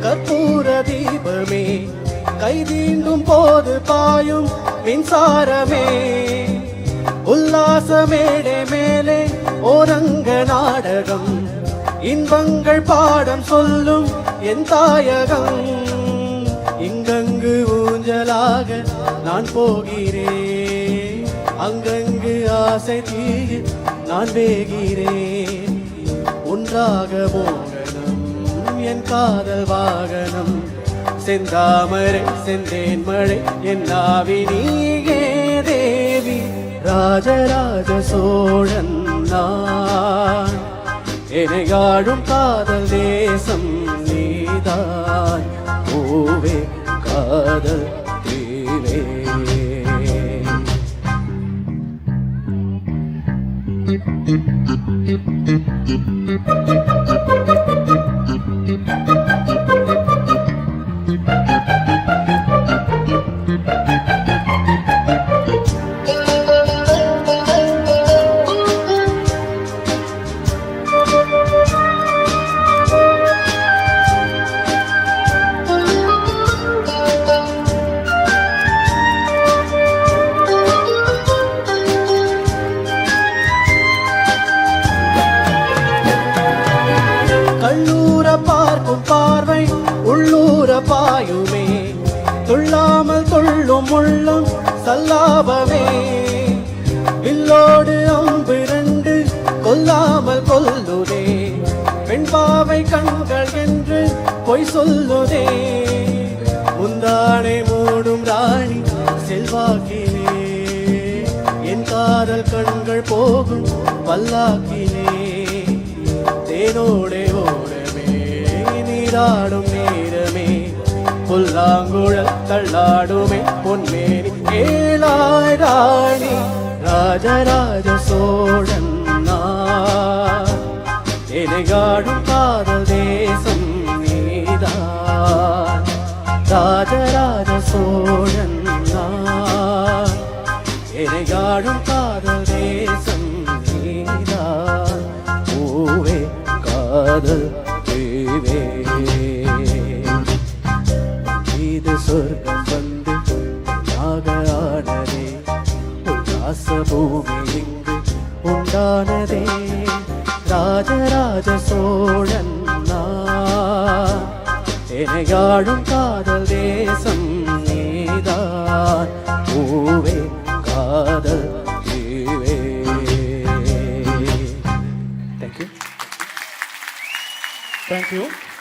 கற்பூர தீபமே கைதீண்டும் போது பாயும் மின்சாரமே உல்லாச மேடை மேலே ஓரங்க நாடகம் இன்பங்கள் பாடம் சொல்லும் என் தாயகம் இங்கங்கு ஊஞ்சலாக நான் போகிறேன் அங்கங்கு ஆசை தீய நான் வேகிறேன் ஒன்றாக மோகனம் என் காதல் வாகனம் செந்தாமரை செந்தேன் மழை என் நாவி நீயே தேவி ராஜராஜ சோழன் நான் எனையாடும் காதல் தேசம் நீதான் பூவே காதல் தீவே பார்க்கும் பார்வை உள்ளூர பாயுமே துள்ளாமல் துள்ளும் உள்ளம் சல்லாபமே வில்லோடு அம்பு ரெண்டு கொல்லாமல் கொல்லுதே பெண் பாவை கண்கள் என்று பொய் சொல்லுதே முந்தானை மூடும் ராணி செல்வாக்கிலே என் காதல் கண்கள் போகும் பல்லாக்கிலே தேனோடே ஓடமே நீராடும் நேரமே புல்லாங்குழல் தள்ளாடுமே பொன்மேனி கேளாய் ராணி ராஜராஜ சோழன் எனையாடும் காதல் தேசம் நீதான் ராஜராஜ சோழன் எனையாடும் காதல் தேசம் நீதான் பூவே காதல் தீவே இது சொர்க்கம் வந்து நாகானதே உல்லாச பூமி இங்கு உண்டானதே ராஜராஜ சோழன் எனையாடும் காதல் தேசம் நீதான் பூவே காதல் தீவே. Thank you.